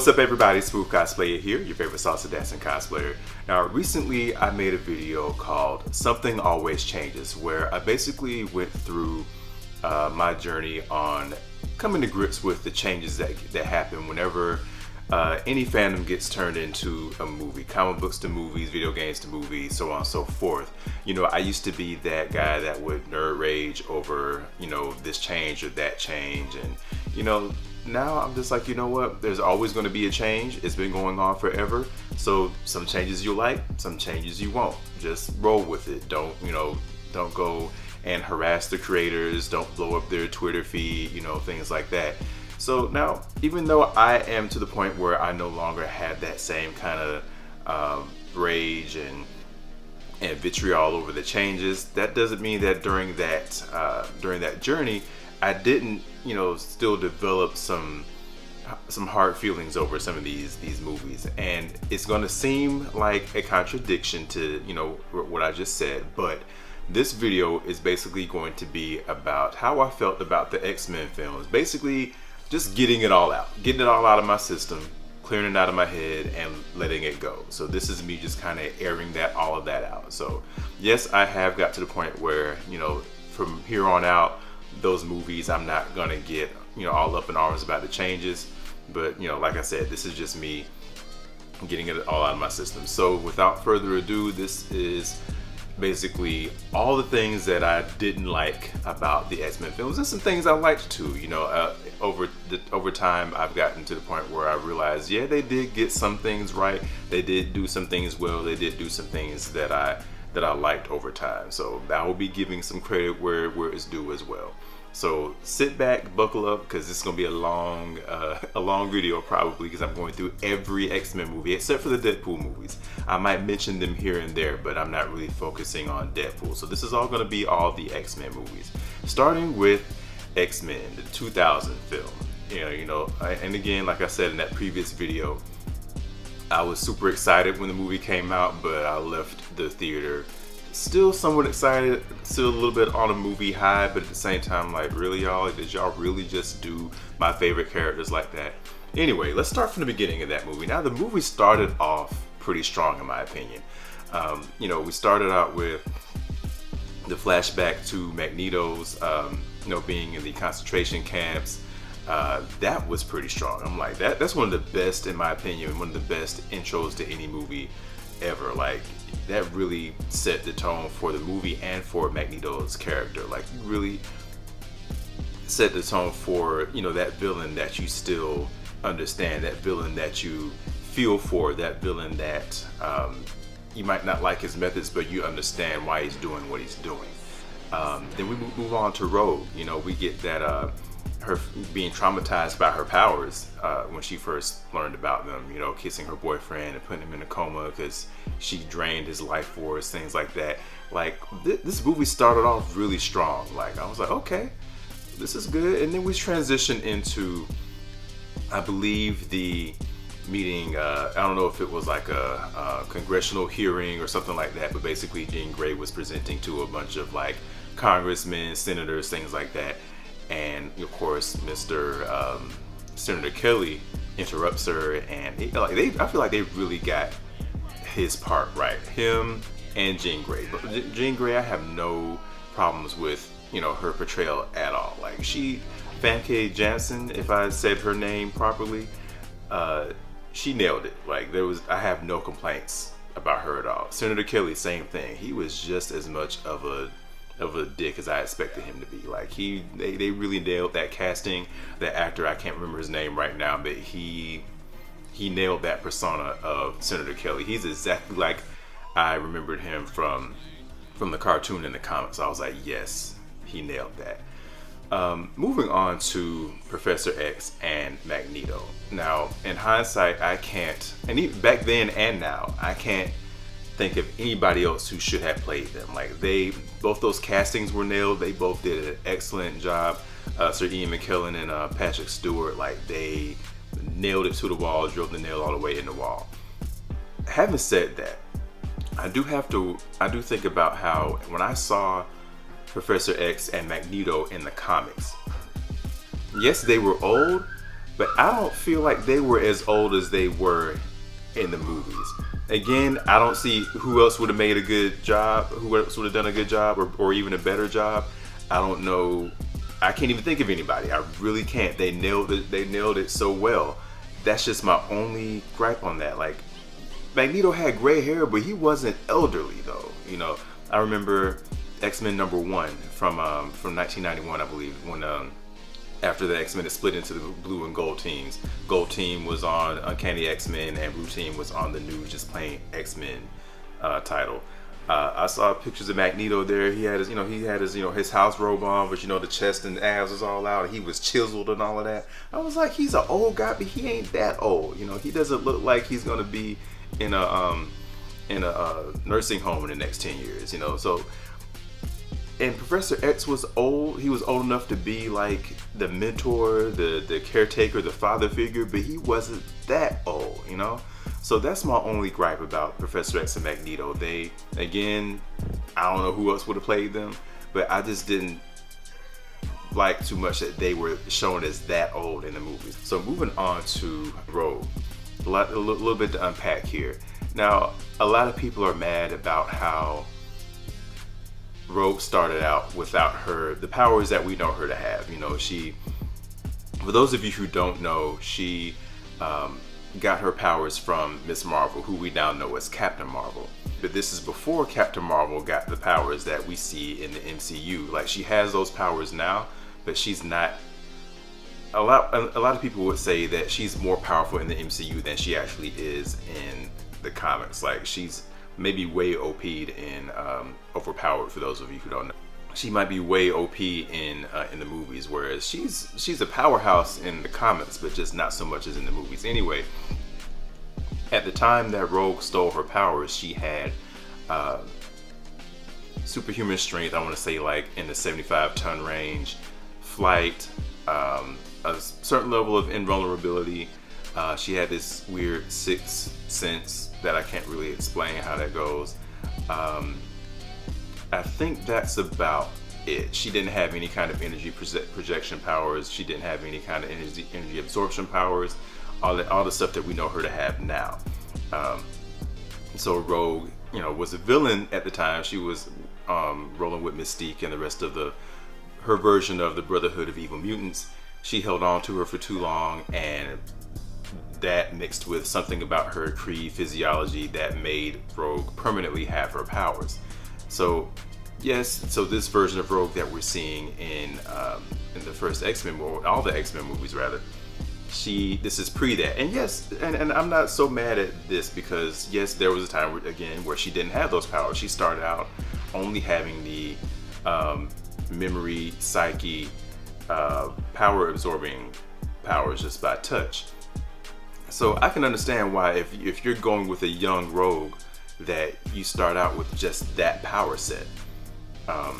What's up everybody, Smoove Cosplayer here, your favorite salsa dancing cosplayer. Now recently I made a video called Something Always Changes, where I basically went through my journey on coming to grips with the changes that happen whenever any fandom gets turned into a movie. Comic books to movies, video games to movies, so on and so forth. You know, I used to be that guy that would nerd rage over, you know, this change or that change, and you know, now I'm just like, you know what, there's always going to be a change. It's been going on forever, so some changes you like, some changes you won't. Just roll with it. Don't go and harass the creators, don't blow up their Twitter feed, you know, things like that. So now, even though I am to the point where I no longer have that same kind of rage and vitriol over the changes, that doesn't mean that during that journey I didn't, you know, still develop some hard feelings over some of these movies. And it's going to seem like a contradiction to, you know, what I just said, but this video is basically going to be about how I felt about the X-Men films. Basically just getting it all out of my system, clearing it out of my head and letting it go. So this is me just kind of airing all of that out. So yes, I have got to the point where, you know, from here on out, those movies, I'm not gonna get, you know, all up in arms about the changes, but you know, like I said, this is just me getting it all out of my system. So without further ado, this is basically all the things that I didn't like about the X-Men films and some things I liked too. You know, over time I've gotten to the point where I realized, yeah, they did get some things right, they did do some things well, they did do some things that I liked over time. So I will be giving some credit where it's due as well. So sit back, buckle up, because this is going to be a long video probably, because I'm going through every X-Men movie except for the Deadpool movies. I might mention them here and there, but I'm not really focusing on Deadpool. So this is all going to be all the X-Men movies, starting with X-Men, the 2000 film. And again, like I said in that previous video, I was super excited when the movie came out, but I left the theater still somewhat excited, still a little bit on a movie high, but at the same time, like, really, y'all? Did y'all really just do my favorite characters like that? Anyway, let's start from the beginning of that movie. Now, the movie started off pretty strong, in my opinion. You know, we started out with the flashback to Magneto's, you know, being in the concentration camps. That was pretty strong. I'm like, that's one of the best, in my opinion, one of the best intros to any movie ever. Like, that really set the tone for the movie and for Magneto's character. Like, really set the tone for, you know, that villain that you still understand, that villain that you feel for, that villain that you might not like his methods, but you understand why he's doing what he's doing. Then we move on to Rogue. You know, we get that her being traumatized by her powers when she first learned about them, you know, kissing her boyfriend and putting him in a coma because she drained his life force, things like that. Like, this movie started off really strong. Like, I was like, okay, this is good. And then we transitioned into, I believe, the meeting, I don't know if it was like a congressional hearing or something like that, but basically Jean Grey was presenting to a bunch of like congressmen, senators, things like that. And of course, Mr. Senator Kelly interrupts her, and I feel like they really got his part right. Him and Jean Grey. But Jean Grey, I have no problems with, you know, her portrayal at all. Like, Famke Janssen, if I said her name properly, she nailed it. Like, I have no complaints about her at all. Senator Kelly, same thing. He was just as much of a dick as I expected him to be. Like, they really nailed that casting. That actor, I can't remember his name right now, but he nailed that persona of Senator Kelly. He's exactly like I remembered him from the cartoon and the comics. I was like, yes, he nailed that. Moving on to Professor X and Magneto. Now, in hindsight, I can't, and even back then and now, I can't think of anybody else who should have played them. Like, both those castings were nailed. They both did an excellent job. Sir Ian McKellen and Patrick Stewart, like, they nailed it to the wall, drove the nail all the way in the wall. Having said that, I do think about how when I saw Professor X and Magneto in the comics, yes, they were old, but I don't feel like they were as old as they were in the movies. Again, I don't see who else would have made a good job, who else would have done a good job, or even a better job. I don't know. I can't even think of anybody. I really can't. They nailed it. They nailed it so well. That's just my only gripe on that. Like, Magneto had gray hair, but he wasn't elderly though. You know, I remember X-Men #1 from 1991, I believe, when after the X-Men had split into the blue and gold teams. Gold team was on Uncanny X-Men, and blue team was on the new just plain X-Men title. I saw pictures of Magneto there. He had his, his house robe on, but the chest and abs was all out. He was chiseled and all of that. I was like, he's an old guy, but he ain't that old. He doesn't look like he's gonna be in a nursing home in the next 10 years. So. And Professor X was old. He was old enough to be like the mentor, the caretaker, the father figure, but he wasn't that old, So that's my only gripe about Professor X and Magneto. They, again, I don't know who else would have played them, but I just didn't like too much that they were shown as that old in the movies. So moving on to Rogue, a little bit to unpack here. Now, a lot of people are mad about how Rogue started out without the powers that we know her to have. She, for those of you who don't know, she got her powers from Miss Marvel, who we now know as Captain Marvel. But this is before Captain Marvel got the powers that we see in the MCU. Like, she has those powers now, but she's not. A lot of people would say that she's more powerful in the MCU than she actually is in the comics. Like, she's maybe way OP'd in overpowered, for those of you who don't know. She might be way OP in the movies, whereas she's a powerhouse in the comics, but just not so much as in the movies. Anyway, at the time that Rogue stole her powers, she had superhuman strength, I want to say like in the 75-ton range, flight, a certain level of invulnerability. She had this weird sixth sense that I can't really explain how that goes. I think that's about it. She didn't have any kind of energy projection powers. She didn't have any kind of energy absorption powers. All the stuff that we know her to have now. So Rogue, was a villain at the time. She was rolling with Mystique and the rest of her version of the Brotherhood of Evil Mutants. She held on to her for too long, and that mixed with something about her Kree physiology that made Rogue permanently have her powers. So yes, so this version of Rogue that we're seeing in the first X-Men, or all the X-Men movies rather, this is pre that. And yes, and I'm not so mad at this, because yes, there was a time where she didn't have those powers. She started out only having the memory, psyche, power absorbing powers just by touch. So I can understand why if you're going with a young Rogue, that you start out with just that power set. But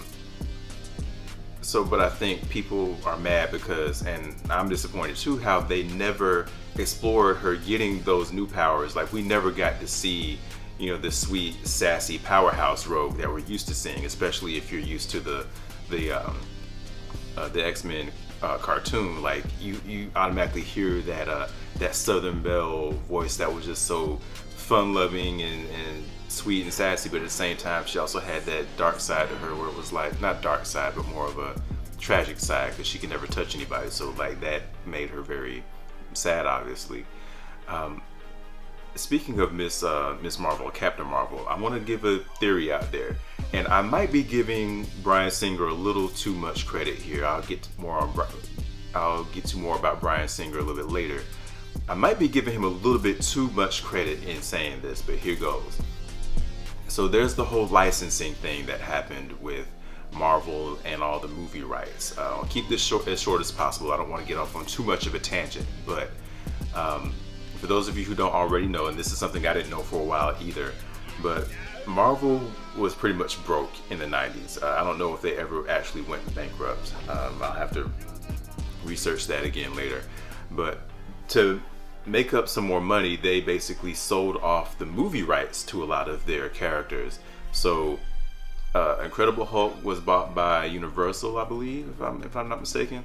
I think people are mad because, and I'm disappointed too, how they never explored her getting those new powers. Like, we never got to see, the sweet, sassy powerhouse Rogue that we're used to seeing, especially if you're used to the X-Men cartoon. Like, you automatically hear that Southern Belle voice that was just so fun-loving and sweet and sassy, but at the same time she also had that dark side to her, where it was like, not dark side, but more of a tragic side, because she could never touch anybody. So like, that made her very sad, obviously. Speaking of Miss Marvel, Captain Marvel, I want to give a theory out there, and I might be giving Bryan Singer a little too much credit here. I'll get to more about Bryan Singer a little bit later. I might be giving him a little bit too much credit in saying this, but here goes. So there's the whole licensing thing that happened with Marvel and all the movie rights. I'll keep this as short as possible. I don't want to get off on too much of a tangent, but for those of you who don't already know, and this is something I didn't know for a while either, but Marvel was pretty much broke in the 90s. I don't know if they ever actually went bankrupt. I'll have to research that again later. But to make up some more money, they basically sold off the movie rights to a lot of their characters. So Incredible Hulk was bought by Universal, I believe, if I'm not mistaken.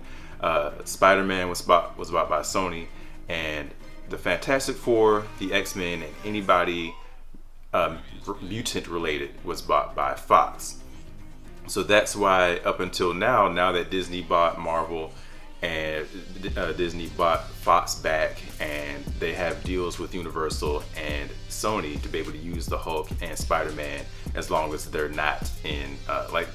Spider-Man was bought by Sony, and the Fantastic Four, the X-Men, and anybody mutant related was bought by Fox. So that's why up until now that Disney bought Marvel and Disney bought Fox back, and they have deals with Universal and Sony to be able to use the Hulk and Spider-Man as long as they're not in like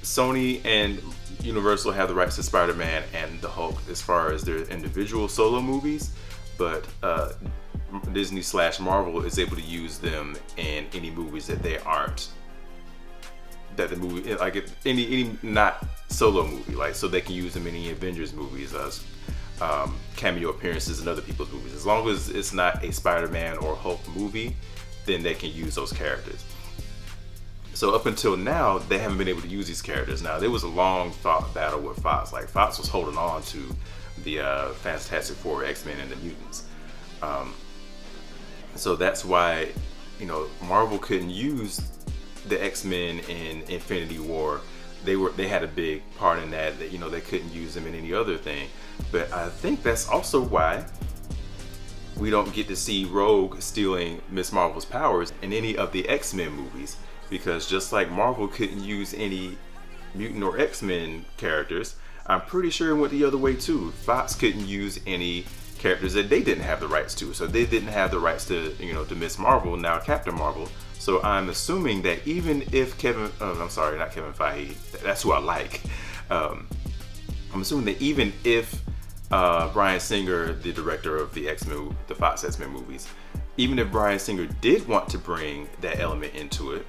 Sony and Universal have the rights to Spider-Man and the Hulk as far as their individual solo movies, but Disney / Marvel is able to use them in any movies that they aren't, that the movie, like any not solo movie, like, so they can use them in any Avengers movies, cameo appearances in other people's movies. As long as it's not a Spider-Man or Hulk movie, then they can use those characters. So up until now, they haven't been able to use these characters. Now, there was a long fought battle with Fox. Like, Fox was holding on to the Fantastic Four, X-Men, and the Mutants. So that's why, you know, Marvel couldn't use the X-Men in Infinity War. They had a big part in that, you know, they couldn't use them in any other thing. But I think that's also why we don't get to see Rogue stealing Miss Marvel's powers in any of the X-Men movies, because just like Marvel couldn't use any mutant or X-Men characters, I'm pretty sure it went the other way too. Fox couldn't use any characters that they didn't have the rights to. So they didn't have the rights to, you know, to Miss Marvel, now Captain Marvel. So I'm assuming that even if I'm sorry, not Kevin Feige, that's who I like. I'm assuming that even if Bryan Singer, the director of the X-Men, the Fox X-Men movies, even if Bryan Singer did want to bring that element into it,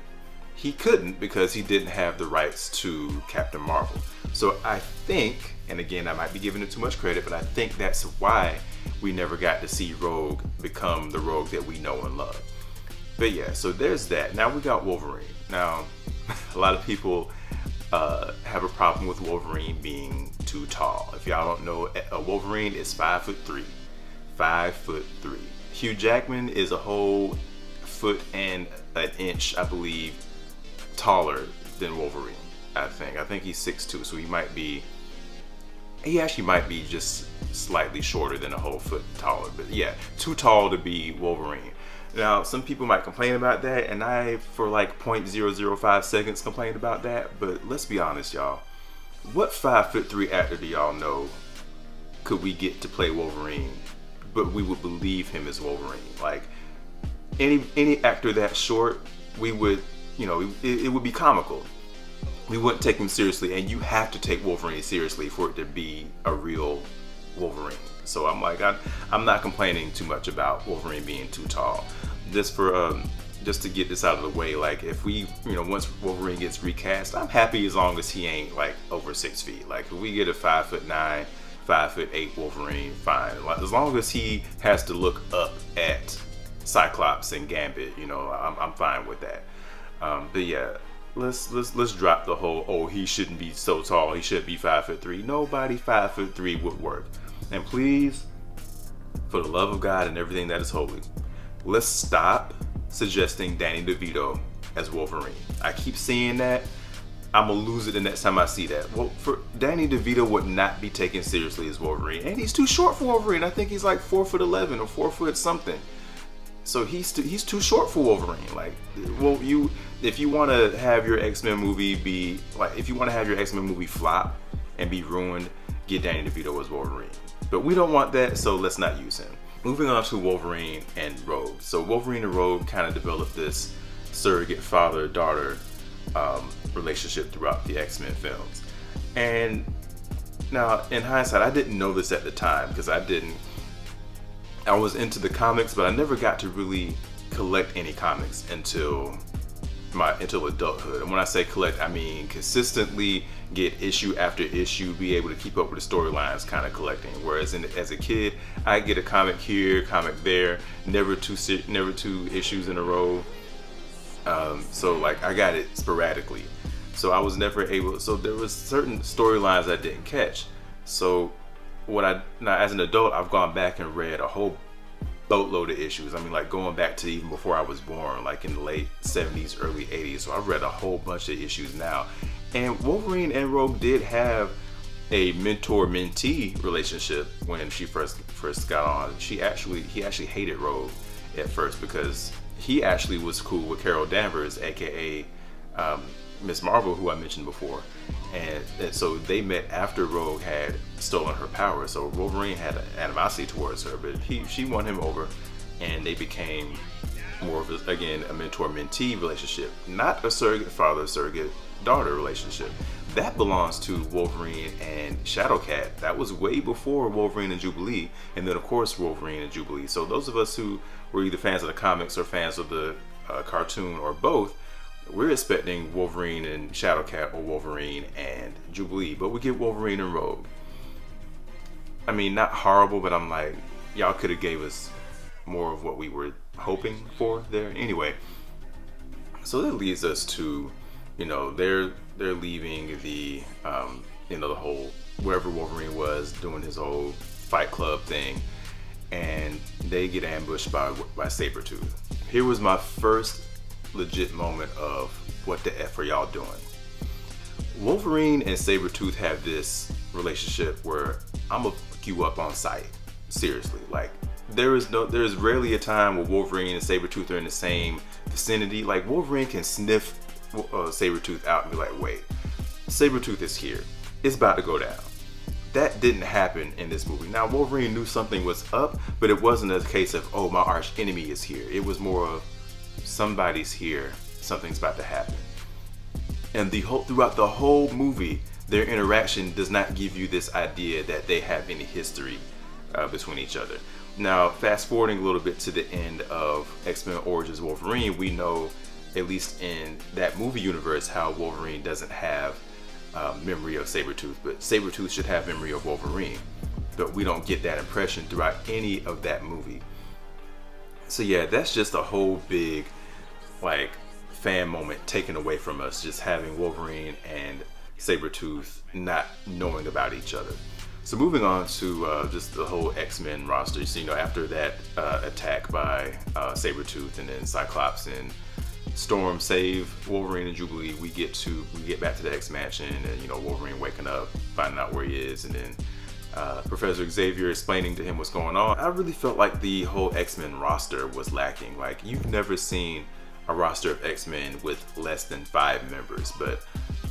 he couldn't, because he didn't have the rights to Captain Marvel. So I think, and again, I might be giving it too much credit, but I think that's why we never got to see Rogue become the Rogue that we know and love. But yeah, so there's that. Now we got Wolverine. Now, a lot of people have a problem with Wolverine being too tall. If y'all don't know, Wolverine is 5'3". 5'3". Hugh Jackman is a whole foot and an inch, I believe, taller than Wolverine. I think he's 6'2", so he actually might be just slightly shorter than a whole foot taller. But yeah, too tall to be Wolverine. Now, some people might complain about that, and I, for like 0.005 seconds, complained about that. But let's be honest, y'all. What 5'3" actor do y'all know could we get to play Wolverine, but we would believe him as Wolverine? Like, any actor that short, we would, you know, it would be comical. We wouldn't take him seriously, and you have to take Wolverine seriously for it to be a real Wolverine. So I'm like, I'm not complaining too much about Wolverine being too tall. Just to get this out of the way, like, if we, you know, once Wolverine gets recast, I'm happy as long as he ain't like over 6 feet. Like, if we get a 5'9", 5'8" Wolverine, fine. Like, as long as he has to look up at Cyclops and Gambit, you know, I'm fine with that. But yeah, let's drop the whole, oh, he shouldn't be so tall, he should be 5'3". Nobody 5'3" would work. And please, for the love of God and everything that is holy, let's stop suggesting Danny DeVito as Wolverine. I keep seeing that. I'm gonna lose it the next time I see that. Well, for Danny DeVito would not be taken seriously as Wolverine, and he's too short for Wolverine. I think he's like 4'11" or 4 foot something. So he's too short for Wolverine. Like, well, if you want to have your X-Men movie be like, if you want to have your X-Men movie flop and be ruined, get Danny DeVito as Wolverine. But we don't want that, so let's not use him. Moving on to Wolverine and Rogue. So Wolverine and Rogue kind of developed this surrogate father-daughter relationship throughout the X-Men films. And now, in hindsight, I didn't know this at the time, because I was into the comics, but I never got to really collect any comics until adulthood. And when I say collect, I mean consistently get issue after issue, be able to keep up with the storylines, kind of collecting. Whereas as a kid, I get a comic here, comic there, never two issues in a row. So like, I got it sporadically. So I was never able. So there was certain storylines I didn't catch. So now as an adult, I've gone back and read a whole boatload of issues. I mean, like going back to even before I was born, like in the late 70s, early 80s. So I've read a whole bunch of issues now. And Wolverine and Rogue did have a mentor-mentee relationship when she first got on. He actually hated Rogue at first because he actually was cool with Carol Danvers, aka Miss Marvel, who I mentioned before, and so they met after Rogue had stolen her power. So Wolverine had an animosity towards her, but she won him over, and they became more of a mentor-mentee relationship, not a surrogate father, surrogate daughter relationship. That belongs to Wolverine and Shadowcat. That was way before Wolverine and Jubilee, and then of course Wolverine and Jubilee. So those of us who were either fans of the comics or fans of the cartoon or both, we're expecting Wolverine and Shadowcat or Wolverine and Jubilee, but we get Wolverine and Rogue. I mean, not horrible, but I'm like, y'all could have gave us more of what we were hoping for there. Anyway, so that leads us to, they're leaving the, the whole, wherever Wolverine was doing his old Fight Club thing, and they get ambushed by Sabretooth. Here was my first legit moment of what the F are y'all doing. Wolverine and Sabretooth have this relationship where I'm gonna fuck you up on sight. Seriously, like there is rarely a time where Wolverine and Sabretooth are in the same vicinity. Like Wolverine can sniff Sabretooth out and be like, wait, Sabretooth is here. It's about to go down. That didn't happen in this movie. Now Wolverine knew something was up, but it wasn't a case of, oh, my arch enemy is here. It was more of, somebody's here, something's about to happen. And throughout the whole movie, their interaction does not give you this idea that they have any history between each other. Now, fast forwarding a little bit to the end of X-Men Origins Wolverine, we know, at least in that movie universe, how Wolverine doesn't have memory of Sabretooth, but Sabretooth should have memory of Wolverine. But we don't get that impression throughout any of that movie. So yeah, that's just a whole big like fan moment taken away from us, just having Wolverine and Sabretooth not knowing about each other. So moving on to just the whole X-Men roster. So after that attack by Sabretooth, and then Cyclops and Storm save Wolverine and Jubilee, we get back to the X-Mansion, and Wolverine waking up, finding out where he is, and then Professor Xavier explaining to him what's going on. I really felt like the whole X-Men roster was lacking. Like, you've never seen a roster of X-Men with less than 5 members, but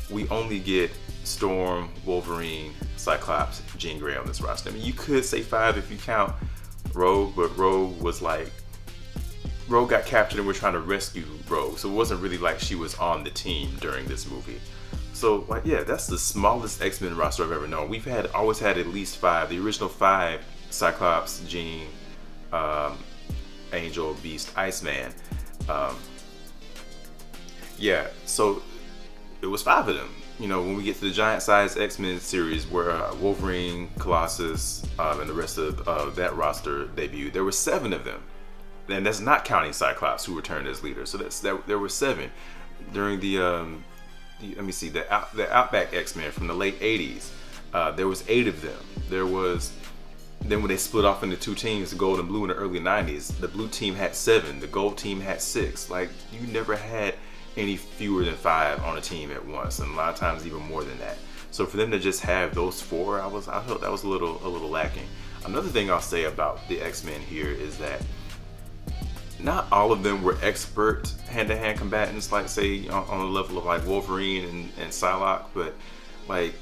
we only get Storm, Wolverine, Cyclops, Jean Grey on this roster. I mean, you could say 5 if you count Rogue, but Rogue got captured and we're trying to rescue Rogue, so it wasn't really like she was on the team during this movie. So like, yeah, that's the smallest X-Men roster I've ever known. We've always had at least 5. The original 5, Cyclops, Jean, Angel, Beast, Iceman. Yeah, so it was 5 of them. When we get to the giant size X-Men series where Wolverine, Colossus, and the rest of that roster debuted, there were 7 of them. And that's not counting Cyclops, who returned as leader. So there were 7 during the Outback X-Men from the late 80s. There was 8 of them. Then when they split off into 2 teams, the gold and blue, in the early 90s, the blue team had 7, the gold team had 6. Like, you never had any fewer than 5 on a team at once, and a lot of times even more than that. So for them to just have those 4, I felt that was a little lacking. Another thing I'll say about the X-Men here is that not all of them were expert hand-to-hand combatants, like say on the level of like Wolverine and Psylocke, but like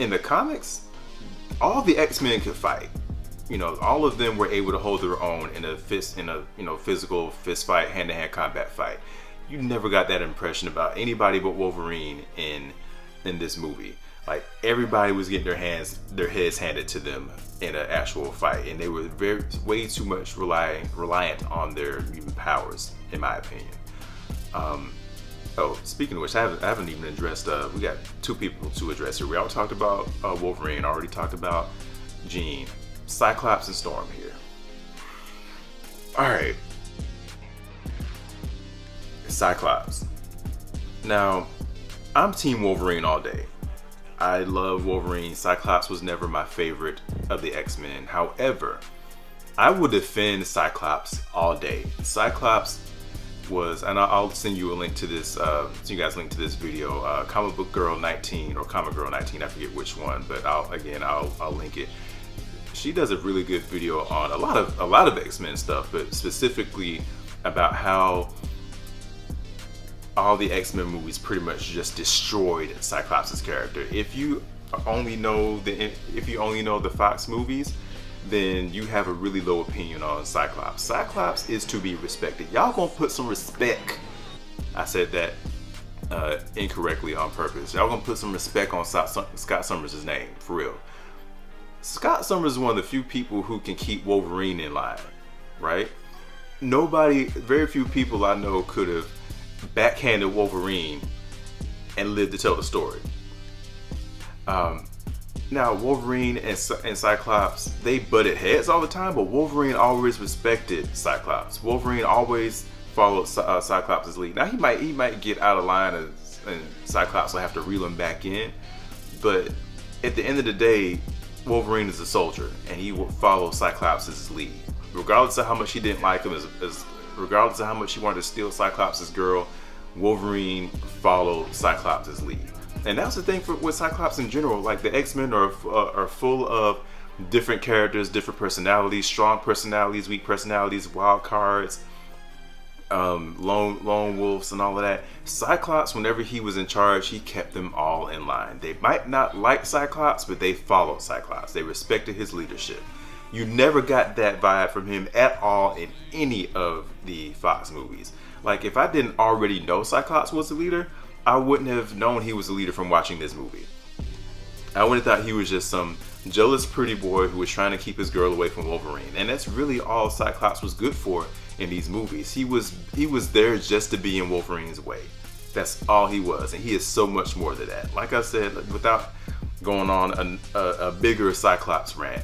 in the comics, all the X-Men could fight. All of them were able to hold their own in a physical fist fight, hand-to-hand combat fight. You never got that impression about anybody but Wolverine in this movie. Like, everybody was getting their heads handed to them in an actual fight, and they were way too much reliant on their mutant powers, in my opinion. Oh, speaking of which, I haven't even addressed. We got 2 people to address here. We already talked about Wolverine. Already talked about Jean, Cyclops, and Storm here. All right, Cyclops. Now, I'm Team Wolverine all day. I love Wolverine. Cyclops was never my favorite of the X-Men. However, I would defend Cyclops all day. Cyclops was, and I'll send you a link to this, send you guys a link to this video, Comic Book Girl 19 or Comic Girl 19, I forget which one, but I'll link it. She does a really good video on a lot of X-Men stuff, but specifically about how all the X-Men movies pretty much just destroyed Cyclops' character. If you only know the Fox movies, then you have a really low opinion on Cyclops. Cyclops is to be respected. Y'all gonna put some respect. I said that incorrectly on purpose. Y'all gonna put some respect on Scott Summers' name, for real. Scott Summers is one of the few people who can keep Wolverine in line, right? Very few people I know could have backhanded Wolverine and lived to tell the story. Now Wolverine and Cyclops, they butted heads all the time, but Wolverine always respected Cyclops. Wolverine always followed Cyclops' lead. Now he might get out of line and Cyclops will have to reel him back in, but at the end of the day, Wolverine is a soldier and he will follow Cyclops' lead. Regardless of how much he didn't like him, regardless of how much he wanted to steal Cyclops' girl, Wolverine followed Cyclops' lead. And that's the thing with Cyclops in general. Like, the X-Men are full of different characters, different personalities, strong personalities, weak personalities, wild cards, lone wolves, and all of that. Cyclops, whenever he was in charge, he kept them all in line. They might not like Cyclops, but they followed Cyclops. They respected his leadership. You never got that vibe from him at all in any of the Fox movies. Like, if I didn't already know Cyclops was the leader, I wouldn't have known he was the leader from watching this movie. I would have thought he was just some jealous pretty boy who was trying to keep his girl away from Wolverine. And that's really all Cyclops was good for in these movies. He was there just to be in Wolverine's way. That's all he was. And he is so much more than that. Like I said, without going on a bigger Cyclops rant,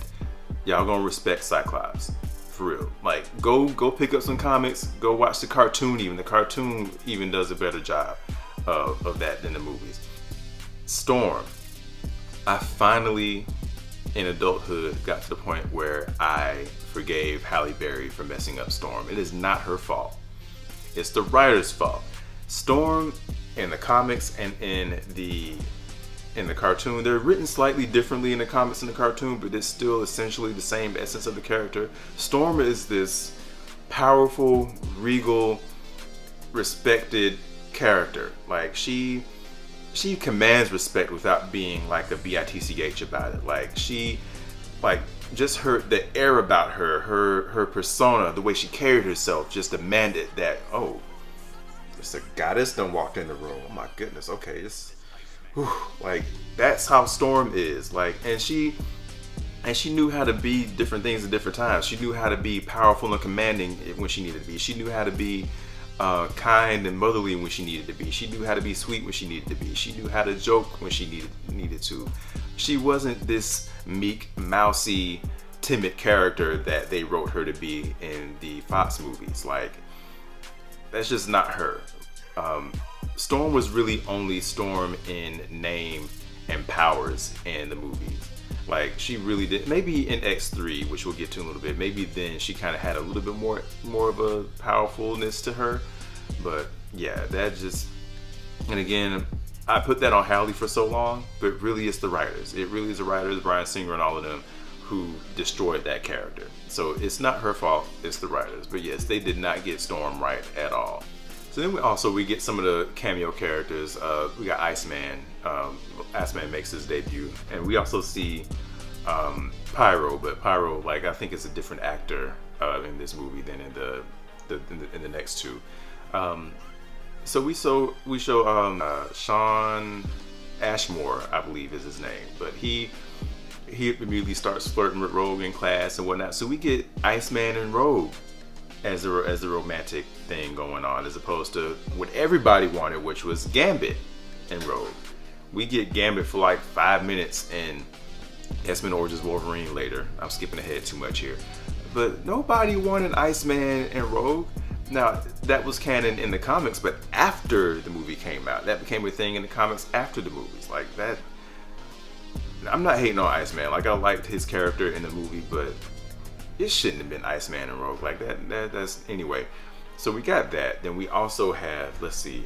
y'all gonna respect Cyclops. For real. Like, go pick up some comics, go watch the cartoon even. The cartoon even does a better job of that than the movies. Storm. I finally, in adulthood, got to the point where I forgave Halle Berry for messing up Storm. It is not her fault. It's the writer's fault. Storm in the comics and in the cartoon, they're written slightly differently in the comics and the cartoon, but it's still essentially the same essence of the character. Storm is this powerful, regal, respected character. Like, she commands respect without being like a bitch about it. Like, just the air about her persona, the way she carried herself just demanded that, oh, it's a goddess done walked in the room. Oh my goodness, okay, like, that's how Storm is. Like, and she knew how to be different things at different times. She knew how to be powerful and commanding when she needed to be. She knew how to be kind and motherly when she needed to be. She knew how to be sweet when she needed to be. She knew how to joke when she needed to. She wasn't this meek, mousy, timid character that they wrote her to be in the Fox movies. Like, that's just not her. Storm was really only Storm in name and powers in the movies. Like, she really did. Maybe in X3, which we'll get to in a little bit, maybe then she kind of had a little bit more of a powerfulness to her. But yeah, that just, and again, I put that on Halle for so long, but really it's the writers. It really is the writers, Bryan Singer and all of them, who destroyed that character. So it's not her fault, it's the writers. But yes, they did not get Storm right at all. So then we get some of the cameo characters. We got Iceman. Iceman makes his debut, and we also see Pyro. But Pyro, like, I think it's a different actor in this movie than in the next two. So we show Shawn Ashmore, I believe is his name, but he immediately starts flirting with Rogue in class and whatnot. So we get Iceman and Rogue as the romantic thing going on, as opposed to what everybody wanted, which was Gambit and Rogue. We get Gambit for like 5 minutes in X-Men Origins Wolverine later. I'm skipping ahead too much here, but nobody wanted Iceman and Rogue. Now, that was canon in the comics, but after the movie came out, that became a thing in the comics after the movies. Like, that, I'm not hating on Iceman. Like, I liked his character in the movie, but it shouldn't have been Iceman and Rogue like that. That's anyway. So we got that. Then we also have, let's see,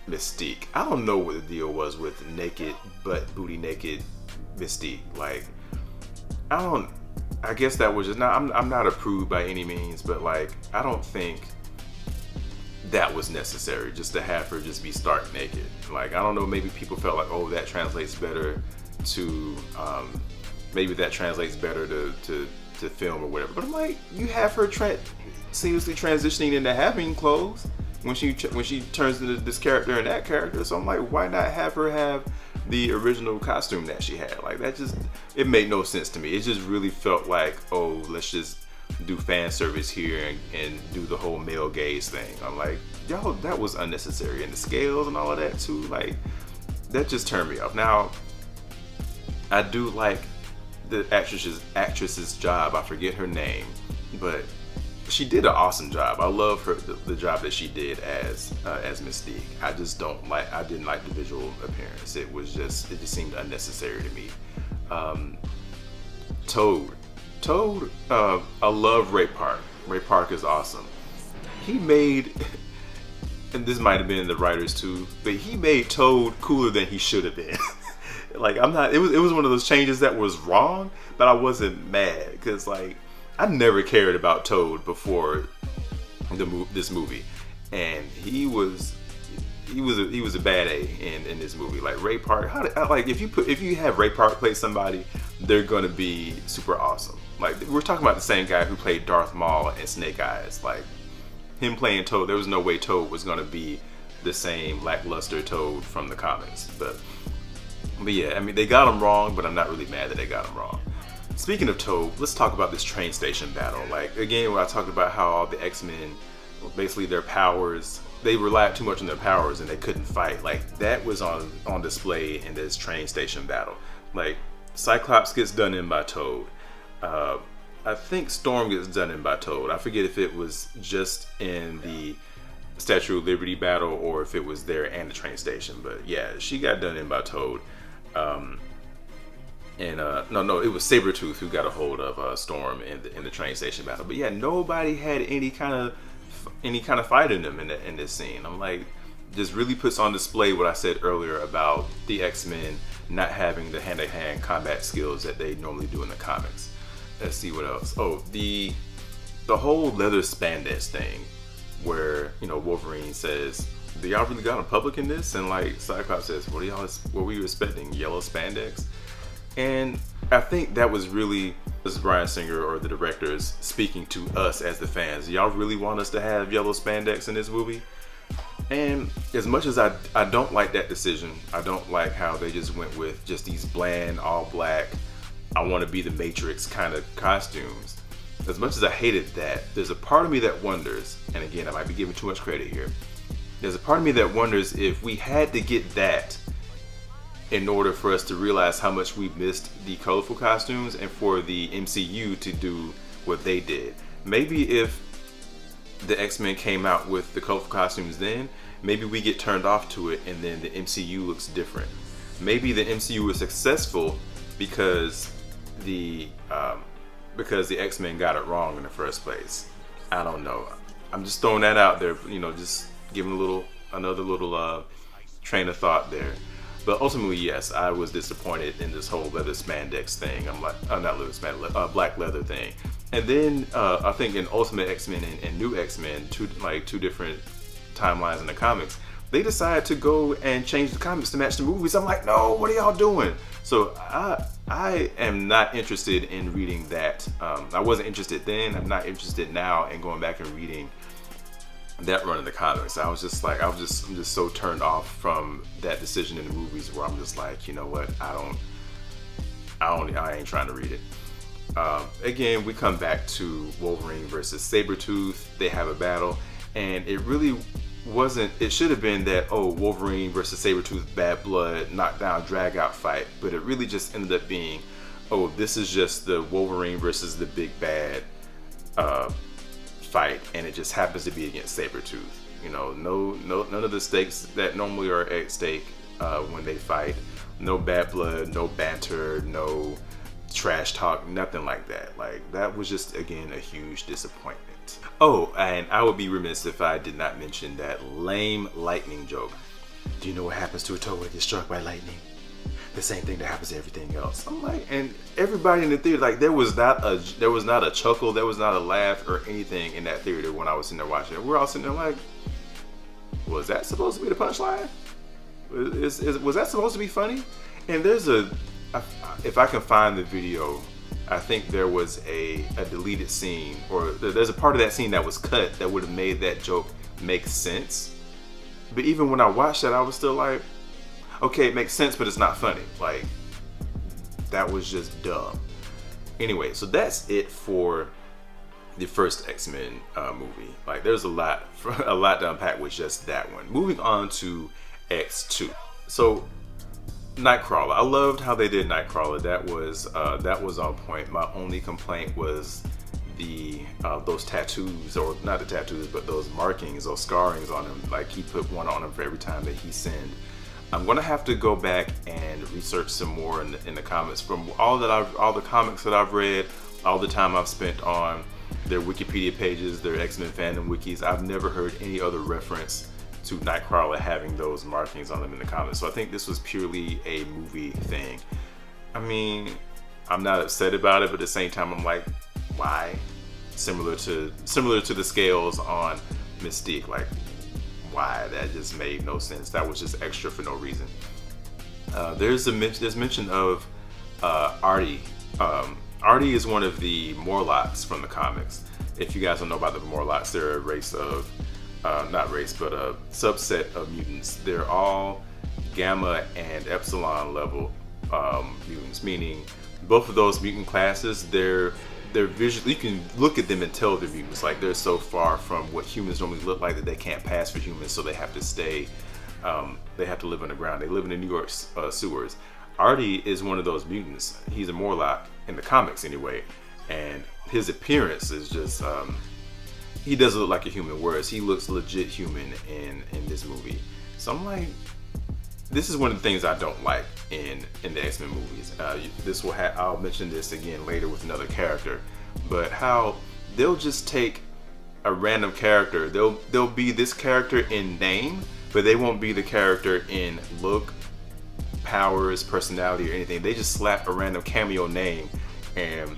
Mystique. I don't know what the deal was with naked butt booty naked Mystique. Like, I guess that was just not. I'm not approved by any means, but like, I don't think that was necessary just to have her just be stark naked. Like, I don't know, maybe people felt like, oh, that translates better to maybe that translates better to film or whatever. But I'm like, you have her seamlessly transitioning into having clothes when she turns into this character and that character. So I'm like, why not have her have the original costume that she had? Like, that just, it made no sense to me. It just really felt like, oh, let's just do fan service here and do the whole male gaze thing. I'm like, yo, that was unnecessary. And the scales and all of that too, like, that just turned me off. Now, I do like the actress's job. I forget her name, but she did an awesome job. I love her, the job that she did as Mystique. I didn't like the visual appearance. It just seemed unnecessary to me. Toad, I love Ray Park. Ray Park is awesome. He made, and this might have been the writers too, but he made Toad cooler than he should have been. Like, it was one of those changes that was wrong, but I wasn't mad because, like, I never cared about Toad before this movie, and he was a bad A in this movie. Like, Ray Park, if you have Ray Park play somebody, they're gonna be super awesome. Like, we're talking about the same guy who played Darth Maul in Snake Eyes. Like, him playing Toad, there was no way Toad was gonna be the same lackluster Toad from the comics. But yeah, I mean, they got him wrong, but I'm not really mad that they got him wrong. Speaking of Toad, let's talk about this train station battle. Like, again, when I talked about how all the X-Men, basically their powers, they relied too much on their powers and they couldn't fight. Like, that was on display in this train station battle. Like, Cyclops gets done in by Toad. I think Storm gets done in by Toad. I forget if it was just in the Statue of Liberty battle or if it was there and the train station. But yeah, she got done in by Toad. No, it was Sabretooth who got a hold of Storm in the train station battle. But yeah, nobody had any kind of fight in them in this scene. I'm like, just really puts on display what I said earlier about the X-Men not having the hand-to-hand combat skills that they normally do in the comics. Let's see what else. Oh, the whole leather spandex thing, where, you know, Wolverine says, "Do y'all really got a public in this?" And like, Cyclops says, "What were you expecting? Yellow spandex?" And I think that was really, this is Bryan Singer or the directors speaking to us as the fans. Y'all really want us to have yellow spandex in this movie? And as much as I don't like that decision, I don't like how they just went with just these bland, all black, I want to be the Matrix kind of costumes. As much as I hated that, there's a part of me that wonders, and again, I might be giving too much credit here, there's a part of me that wonders if we had to get that in order for us to realize how much we missed the colorful costumes and for the MCU to do what they did. Maybe if the X-Men came out with the colorful costumes then, maybe we get turned off to it and then the MCU looks different. Maybe the MCU was successful because the X-Men got it wrong in the first place. I don't know. I'm just throwing that out there, you know, just giving another little train of thought there. But ultimately, yes, I was disappointed in this whole leather spandex thing. I'm like, not leather spandex, black leather thing. And then I think in Ultimate X-Men and New X-Men, two different timelines in the comics, they decided to go and change the comics to match the movies. I'm like, no, what are y'all doing? So I am not interested in reading that. I wasn't interested then. I'm not interested now in going back and reading that run in the comics. I'm just so turned off from that decision in the movies where I'm just like, you know what, I ain't trying to read it. Again, we come back to Wolverine versus Sabretooth. They have a battle, and it really wasn't, it should have been that, oh, Wolverine versus Sabretooth, bad blood, knockdown, drag out fight, but it really just ended up being, oh, this is just the Wolverine versus the big bad fight, and it just happens to be against Sabretooth. You know, none of the stakes that normally are at stake when they fight. No bad blood, no banter, no trash talk, nothing like that. Like, that was just, again, a huge disappointment. Oh, and I would be remiss if I did not mention that lame lightning joke. Do you know what happens to a toad when it gets struck by lightning? The same thing that happens to everything else. I'm like, and everybody in the theater, like, there was not a chuckle, there was not a laugh or anything in that theater when I was sitting there watching it. We're all sitting there like, was that supposed to be the punchline? Was that supposed to be funny? And there's if I can find the video, I think there was a deleted scene, or there's a part of that scene that was cut that would have made that joke make sense. But even when I watched that, I was still like, okay, it makes sense, but it's not funny. Like, that was just dumb. Anyway, so that's it for the first X-Men movie. Like, there's a lot to unpack with just that one. Moving on to X2. So, Nightcrawler. I loved how they did Nightcrawler. That was on point. My only complaint was those tattoos, or not the tattoos, but those markings, those scarrings on him. Like, he put one on him for every time that he sinned. I'm gonna have to go back and research some more in the comics. From all the comics that I've read, all the time I've spent on their Wikipedia pages, their X-Men fandom wikis, I've never heard any other reference to Nightcrawler having those markings on them in the comics. So I think this was purely a movie thing. I mean, I'm not upset about it, but at the same time, I'm like, why? Similar to the scales on Mystique, like, why? That just made no sense. That was just extra for no reason. There's mention of Artie. Artie is one of the Morlocks from the comics. If you guys don't know about the Morlocks, they're a race of, not race, but a subset of mutants. They're all Gamma and Epsilon level mutants, meaning both of those mutant classes, they're visually, you can look at them and tell they're mutants. Like, they're so far from what humans normally look like that they can't pass for humans, so they have to stay, they have to live underground. They live in the New York sewers. Artie is one of those mutants. He's a Morlock in the comics anyway, and his appearance is just, he doesn't look like a human, whereas he looks legit human in this movie. So I'm like, this is one of the things I don't like in the X-Men movies. I'll mention this again later with another character, but how they'll just take a random character. They'll be this character in name, but they won't be the character in look, powers, personality, or anything. They just slap a random cameo name and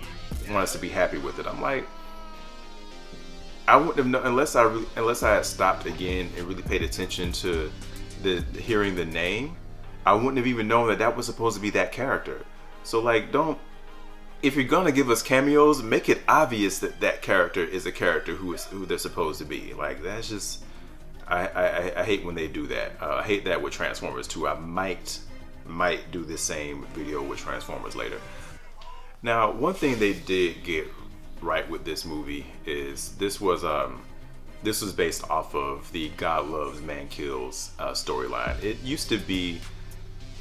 want us to be happy with it. I'm like, I wouldn't have known unless I had stopped again and really paid attention to hearing the name. I wouldn't have even known that was supposed to be that character. So, like, if you're gonna give us cameos, make it obvious that character is a character who they're supposed to be. Like, that's just, I hate when they do that. I hate that with Transformers too. I might do the same video with Transformers later. Now, one thing they did get right with this movie is this was based off of the God Loves, Man Kills storyline. It used to be,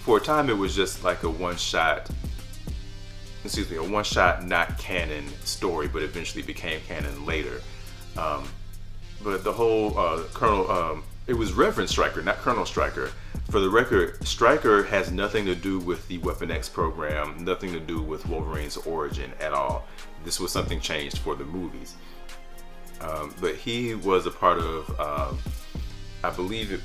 for a time, it was just like a one-shot not canon story, but eventually became canon later. But the whole it was Reverend Stryker, not Colonel Stryker. For the record, Stryker has nothing to do with the Weapon X program, nothing to do with Wolverine's origin at all. This was something changed for the movies. But he was a part of, I believe this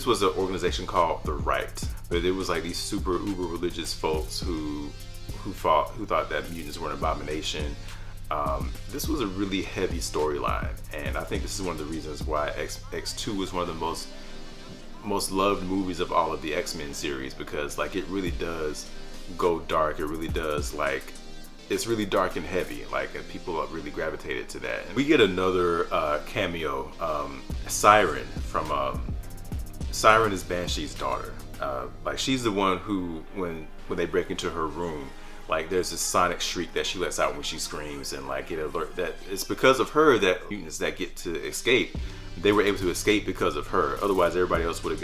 was an organization called The Right. But it was like these super uber religious folks who thought that mutants were an abomination. This was a really heavy storyline, and I think this is one of the reasons why X2 is one of the most loved movies of all of the X-Men series, because like it really does go dark. It really does, like, it's really dark and heavy, like, and people have really gravitated to that. And we get another cameo, Siren from Siren is Banshee's daughter. Like, she's the one who, when they break into her room, like, there's this sonic shriek that she lets out when she screams, and like it alert that it's because of her that mutants that get to escape, they were able to escape because of her. Otherwise, everybody else would have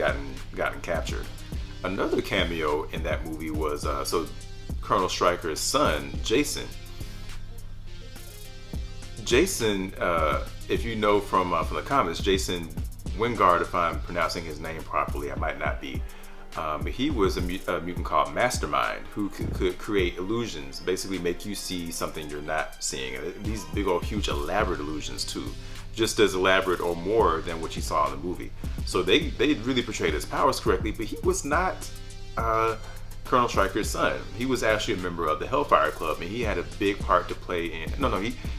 gotten captured. Another cameo in that movie was Colonel Stryker's son, Jason. Jason, if you know from the comics, Jason Wingard, if I'm pronouncing his name properly, I might not be. He was a mutant called Mastermind who could create illusions, basically make you see something you're not seeing. And these big old huge elaborate illusions too, just as elaborate or more than what you saw in the movie. So they really portrayed his powers correctly, but he was not Colonel Stryker's son. He was actually a member of the Hellfire Club, and he had a big part to play in.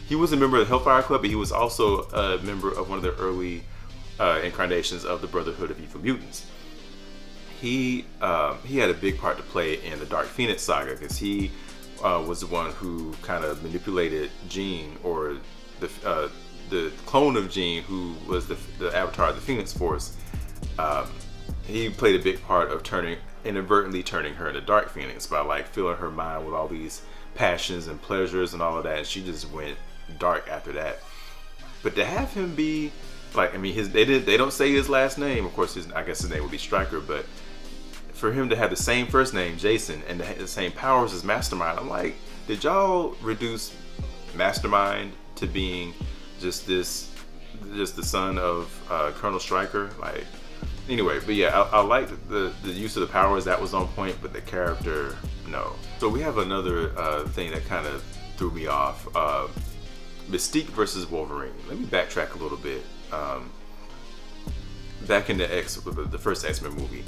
He was a member of the Hellfire Club, but he was also a member of one of the early incarnations of the Brotherhood of Evil Mutants. He had a big part to play in the Dark Phoenix saga because he was the one who kind of manipulated Jean, or the clone of Jean, who was the avatar of the Phoenix Force. He played a big part of inadvertently turning her into Dark Phoenix by like filling her mind with all these passions and pleasures and all of that, and she just went dark after that. But to have him be like, I mean, they don't say his last name. Of course, I guess his name would be Stryker, but for him to have the same first name, Jason, and the same powers as Mastermind, I'm like, did y'all reduce Mastermind to being just the son of Colonel Stryker? Like, anyway, but yeah, I liked the use of the powers. That was on point, but the character, no. So we have another thing that kind of threw me off. Mystique versus Wolverine. Let me backtrack a little bit. Back in the first X-Men movie,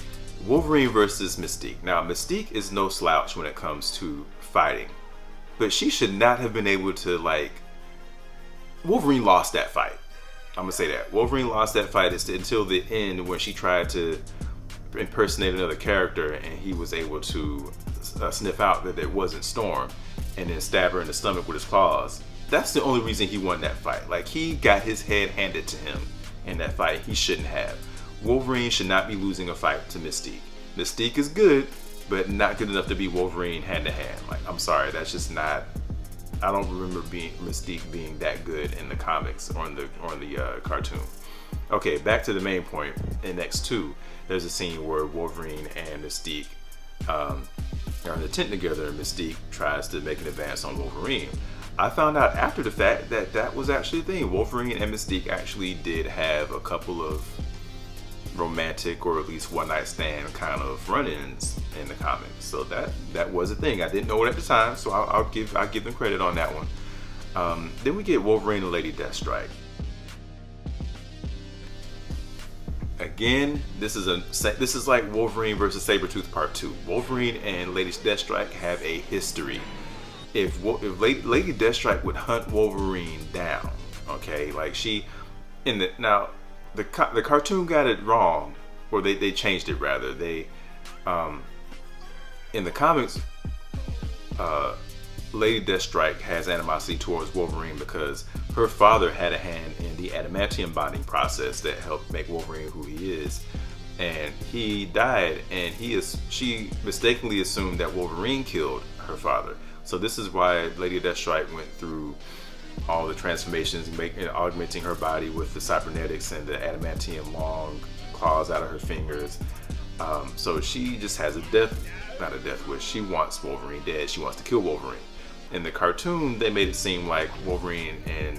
Wolverine versus Mystique. Now, Mystique is no slouch when it comes to fighting, but she should not have been able to, like, Wolverine lost that fight. I'm gonna say that. Wolverine lost that fight until the end when she tried to impersonate another character and he was able to sniff out that it wasn't Storm and then stab her in the stomach with his claws. That's the only reason he won that fight. Like, he got his head handed to him in that fight. He shouldn't have. Wolverine should not be losing a fight to Mystique. Mystique is good, but not good enough to be Wolverine hand to hand. Like, I'm sorry, that's just not. I don't remember Mystique being that good in the comics or in the cartoon. Okay, back to the main point. In X2, there's a scene where Wolverine and Mystique are in the tent together, and Mystique tries to make an advance on Wolverine. I found out after the fact that was actually a thing. Wolverine and Mystique actually did have a couple of romantic, or at least one night stand kind of run-ins in the comics. So that was a thing. I didn't know it at the time, so I'll give them credit on that one. Then we get Wolverine and Lady Deathstrike. Again, this is like Wolverine versus Sabretooth Part 2. Wolverine and Lady Deathstrike have a history. If Lady Deathstrike would hunt Wolverine down, okay, like the cartoon got it wrong, or they changed it rather. They in the comics, Lady Deathstrike has animosity towards Wolverine because her father had a hand in the adamantium bonding process that helped make Wolverine who he is, and he died, and she mistakenly assumed that Wolverine killed her father. So this is why Lady Deathstrike went through all the transformations, augmenting her body with the cybernetics and the adamantium long claws out of her fingers. So she just has not a death wish. She wants Wolverine dead. She wants to kill Wolverine. In the cartoon, they made it seem like Wolverine and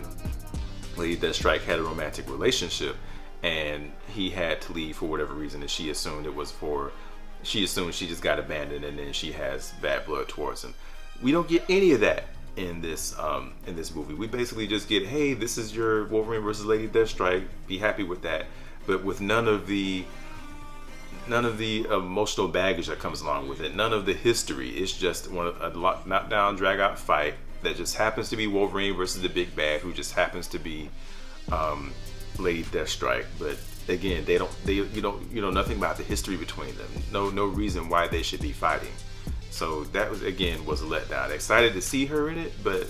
Lady Deathstrike had a romantic relationship, and he had to leave for whatever reason, and she assumed she just got abandoned, and then she has bad blood towards him. We don't get any of that in this movie. We basically just get, hey, this is your Wolverine versus Lady Deathstrike. Be happy with that, but with none of the emotional baggage that comes along with it. None of the history. It's just a knockdown, drag out fight that just happens to be Wolverine versus the big bad, who just happens to be Lady Deathstrike. But again, you know nothing about the history between them. No reason why they should be fighting. So that was a letdown. Excited to see her in it, but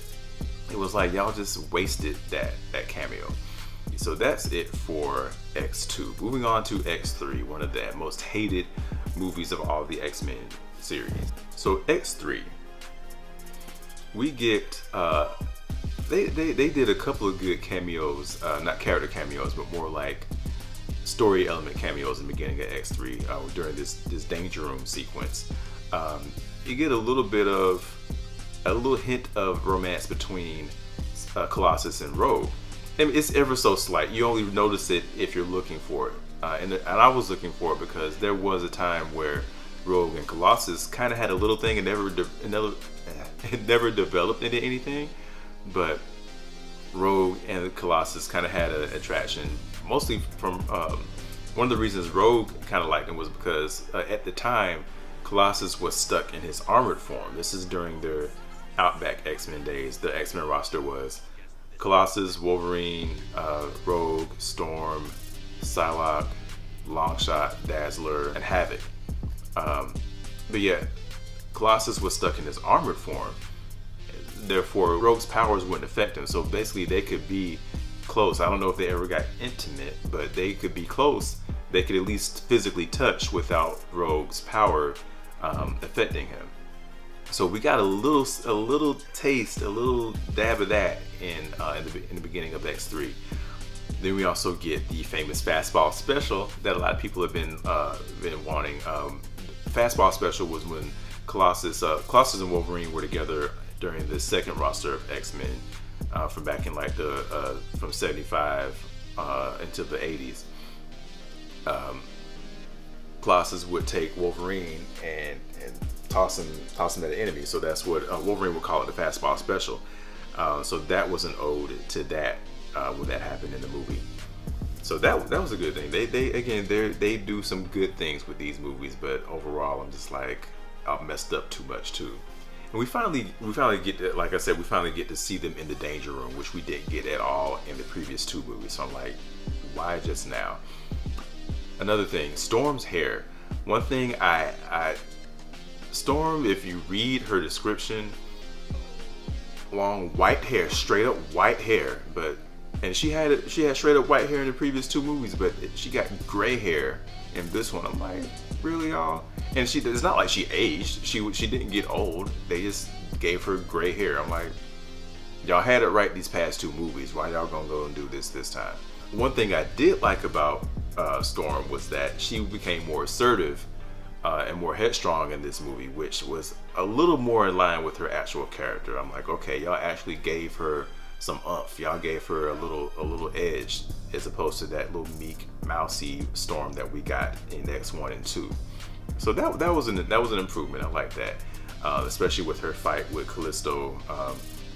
it was like y'all just wasted that cameo. So that's it for X2. Moving on to X3, one of the most hated movies of all the X-Men series. So X3, we get they did a couple of good cameos, not character cameos, but more like story element cameos in the beginning of X3 during this Danger Room sequence. You get a little hint of romance between Colossus and Rogue. I mean, it's ever so slight. You only notice it if you're looking for it. and I was looking for it because there was a time where Rogue and Colossus kind of had a little thing and it never developed into anything, but Rogue and Colossus kind of had an attraction, mostly from one of the reasons Rogue kind of liked him was because at the time Colossus was stuck in his armored form. This is during their Outback X-Men days. The X-Men roster was Colossus, Wolverine, Rogue, Storm, Psylocke, Longshot, Dazzler, and Havoc. But yeah, Colossus was stuck in his armored form. Therefore, Rogue's powers wouldn't affect him. So basically, they could be close. I don't know if they ever got intimate, but they could be close. They could at least physically touch without Rogue's power affecting him. So we got a little taste, a little dab of that in the beginning of X3. Then we also get the famous Fastball special that a lot of people have been wanting. Fastball special was when Colossus and Wolverine were together during the second roster of X-Men from back in like from 75 into the 80s. Colossus would take Wolverine and toss him at an enemy. So that's what Wolverine would call it, the Fastball special. So that was an ode to that when that happened in the movie. So that was a good thing. They do some good things with these movies, but overall I'm just like I messed up too much too. And we finally get to, like I said, we finally get to see them in the Danger Room, which we didn't get at all in the previous two movies. So I'm like, why just now? Another thing, Storm's hair. One thing Storm, if you read her description, long white hair, straight up white hair, and she had straight up white hair in the previous two movies, but she got gray hair in this one. I'm like, really, y'all? And it's not like she aged. She didn't get old. They just gave her gray hair. I'm like, y'all had it right these past two movies. Why y'all gonna go and do this time? One thing I did like about Storm was that she became more assertive and more headstrong in this movie, which was a little more in line with her actual character. I'm like, okay, y'all actually gave her some oomph. Y'all gave her a little edge, as opposed to that little meek, mousy Storm that we got in X1 and 2. So that was an improvement. I like that, especially with her fight with Callisto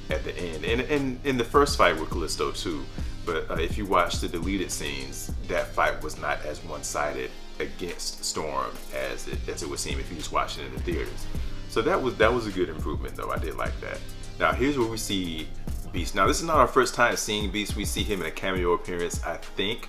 at the end, and in the first fight with Callisto too. But if you watch the deleted scenes, that fight was not as one-sided against Storm as it would seem if you just watched it in the theaters. So that was a good improvement, though. I did like that. Now here's where we see Beast. Now this is not our first time seeing Beast. We see him in a cameo appearance, I think,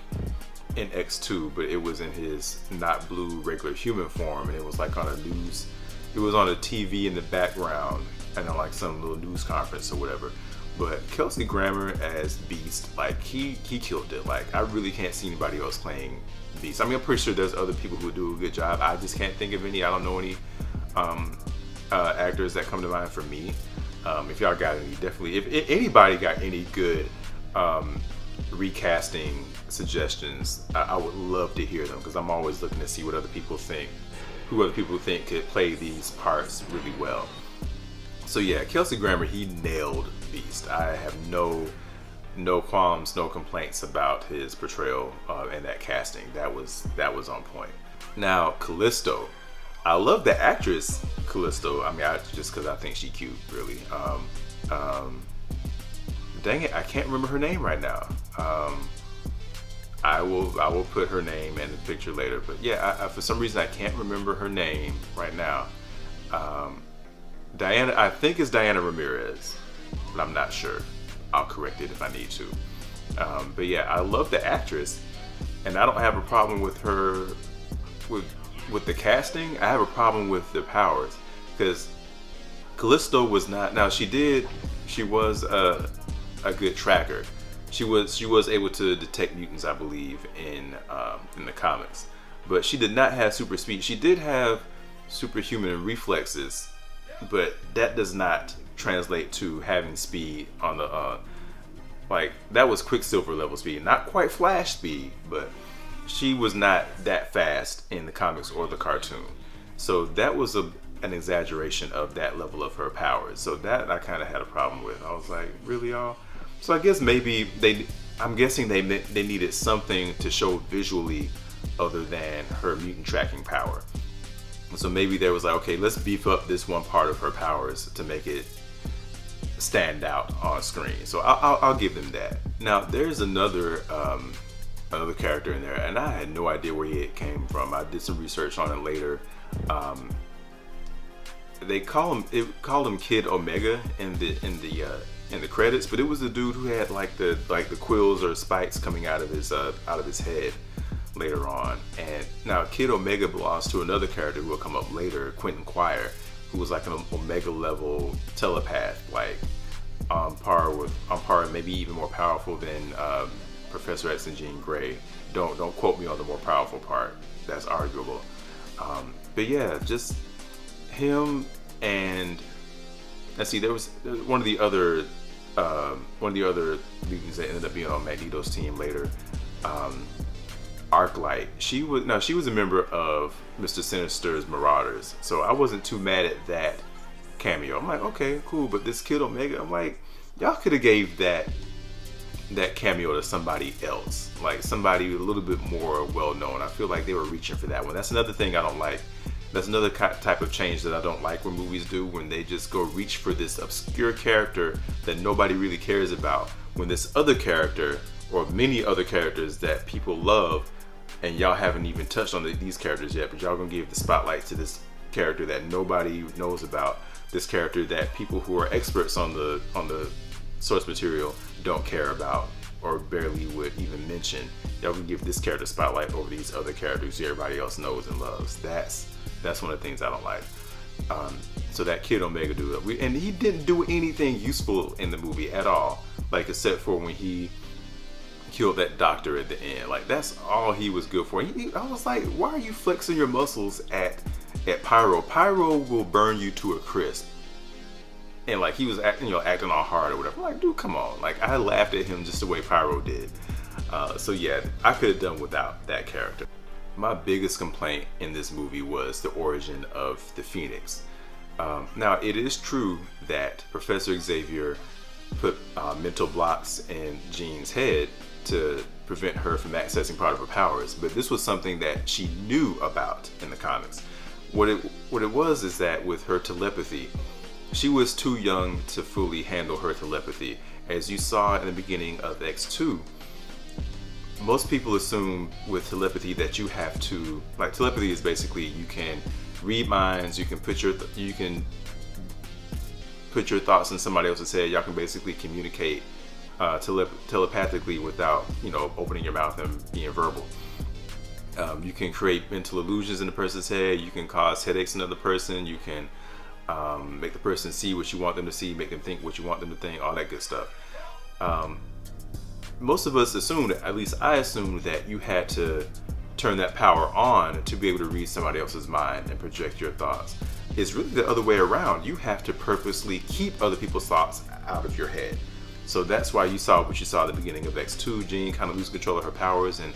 in X2, but it was in his not blue regular human form, and it was like on a news. It was on a TV in the background, and on like some little news conference or whatever. But Kelsey Grammer as Beast, like he killed it. Like I really can't see anybody else playing Beast. I mean, I'm pretty sure there's other people who do a good job. I just can't think of any. I don't know any actors that come to mind for me. If y'all got any, definitely. If anybody got any good recasting suggestions, I would love to hear them, because I'm always looking to see what other people think, who other people think could play these parts really well. So yeah, Kelsey Grammer, he nailed Beast. I have no qualms, no complaints about his portrayal and that casting. That was on point. Now Callisto, I love the actress Callisto. I mean, just because I think she's cute, really. Dang it, I can't remember her name right now. I will put her name in the picture later. But yeah, for some reason I can't remember her name right now. Diana, I think it's Diana Ramirez, but I'm not sure. I'll correct it if I need to. But yeah, I love the actress, and I don't have a problem with her with the casting. I have a problem with the powers, because Callisto was not. Now she was a good tracker. She was able to detect mutants, I believe, in the comics, but she did not have super speed. She did have superhuman reflexes, but that does not translate to having speed on the like that was Quicksilver level speed, not quite Flash speed, but she was not that fast in the comics or the cartoon. So that was an exaggeration of that level of her powers. So that I kind of had a problem with. I was like, really, y'all? So I guess maybe I'm guessing they needed something to show visually other than her mutant tracking power. So maybe there was like, okay, let's beef up this one part of her powers to make it stand out on screen. So I'll give them that. Now there's another character in there, and I had no idea where he came from. I did some research on it later. They call him Kid Omega in the credits, but it was the dude who had like the quills or spikes coming out of his head later on. And now Kid Omega belongs to another character who will come up later, Quentin Quire, who was like an Omega level telepath, like on par, maybe even more powerful than Professor X and Jean Grey. Don't quote me on the more powerful part. That's arguable. But yeah, just him. And let's see, there was one of the other mutants that ended up being on Magneto's team later. Arclight. She was a member of Mr. Sinister's Marauders, so I wasn't too mad at that cameo. I'm like, okay, cool. But this Kid Omega, I'm like, y'all could have gave that cameo to somebody else, like somebody a little bit more well known. I feel like they were reaching for that one. That's another thing I don't like. That's another type of change that I don't like when movies do, when they just go reach for this obscure character that nobody really cares about, when this other character or many other characters that people love, and y'all haven't even touched on these characters yet, but y'all gonna give the spotlight to this character that nobody knows about, this character that people who are experts on the source material don't care about or barely would even mention. Y'all can give this character spotlight over these other characters who everybody else knows and loves. That's one of the things I don't like. So that Kid Omega dude, and he didn't do anything useful in the movie at all, like except for when he killed that doctor at the end. Like that's all he was good for. I was like, why are you flexing your muscles at Pyro? Pyro will burn you to a crisp. And like he was acting all hard or whatever. I'm like, dude, come on. Like I laughed at him just the way Pyro did. So yeah, I could have done without that character. My biggest complaint in this movie was the origin of the Phoenix. Now it is true that Professor Xavier put mental blocks in Jean's head to prevent her from accessing part of her powers, but this was something that she knew about in the comics. What it was is that with her telepathy, she was too young to fully handle her telepathy. As you saw in the beginning of X2, most people assume with telepathy that you have to, like, telepathy is basically you can read minds, you can put your thoughts in somebody else's head. Y'all can basically communicate telepathically without opening your mouth and being verbal. You can create mental illusions in a person's head. You can cause headaches in another person. You can make the person see what you want them to see, make them think what you want them to think, all that good stuff. Most of us assumed, at least I assumed, that you had to turn that power on to be able to read somebody else's mind and project your thoughts. It's really the other way around. You have to purposely keep other people's thoughts out of your head. So that's why you saw what you saw at the beginning of X2, Jean kind of lose control of her powers and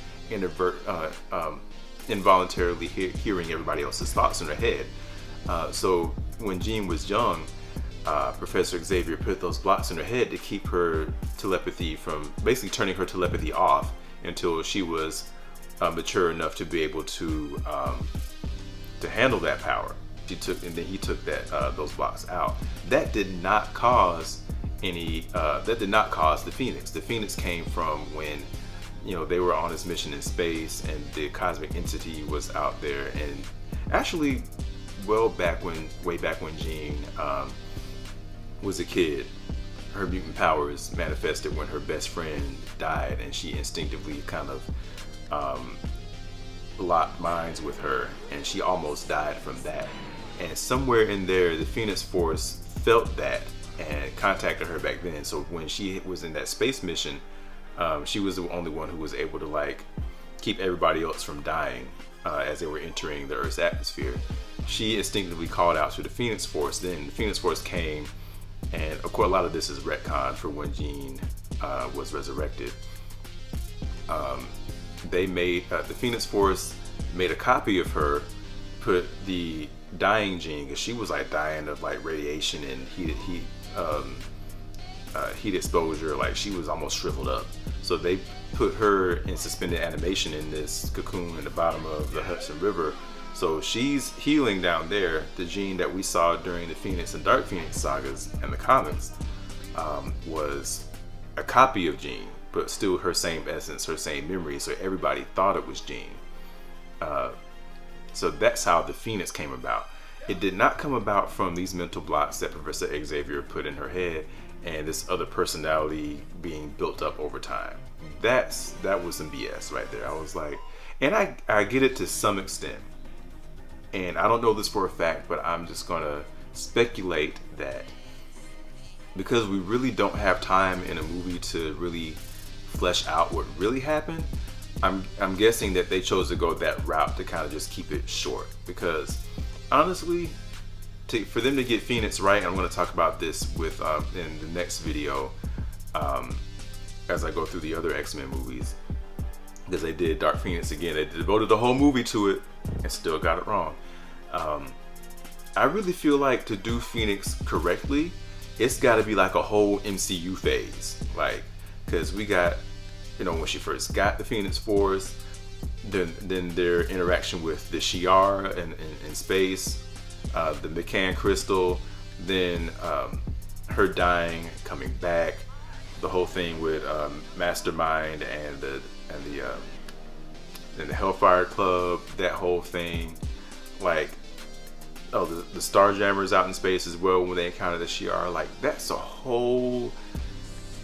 involuntarily hearing everybody else's thoughts in her head. So when Jean was young, Professor Xavier put those blocks in her head to keep her telepathy from, basically turning her telepathy off until she was mature enough to be able to handle that power. He took those blocks out. That did not cause the Phoenix. The Phoenix came from when they were on this mission in space and the cosmic entity was out there, and actually way back when Jean was a kid, her mutant powers manifested when her best friend died, and she instinctively kind of locked minds with her, and she almost died from that. And somewhere in there, the Phoenix Force felt that and contacted her back then. So when she was in that space mission, she was the only one who was able to keep everybody else from dying as they were entering the Earth's atmosphere. She instinctively called out to the Phoenix Force. Then the Phoenix Force came, and of course a lot of this is retcon for when Jean was resurrected. The Phoenix Force made a copy of her, put the dying Jean, because she was dying of radiation and heat exposure, she was almost shriveled up. So they put her in suspended animation in this cocoon in the bottom of the Hudson River. So she's healing down there. The Jean that we saw during the Phoenix and Dark Phoenix sagas and the comics was a copy of Jean, but still her same essence, her same memory. So everybody thought it was Jean. So that's how the Phoenix came about. It did not come about from these mental blocks that Professor Xavier put in her head and this other personality being built up over time. That was some BS right there. I was like, and I get it to some extent. And I don't know this for a fact, but I'm just gonna speculate that because we really don't have time in a movie to really flesh out what really happened, I'm guessing that they chose to go that route to kind of just keep it short. Because honestly, for them to get Phoenix right, I'm going to talk about this with in the next video as I go through the other X-Men movies, because they did Dark Phoenix again. They devoted the whole movie to it and still got it wrong. I really feel like to do Phoenix correctly, it's got to be like a whole MCU phase, like, because we got, you know, when she first got the Phoenix Force, then their interaction with the Shi'ar in space, the McCann crystal, then her dying, coming back, the whole thing with Mastermind and the Hellfire Club, that whole thing, like, oh, the Starjammers out in space as well when they encounter the Shi'ar, like, that's a whole,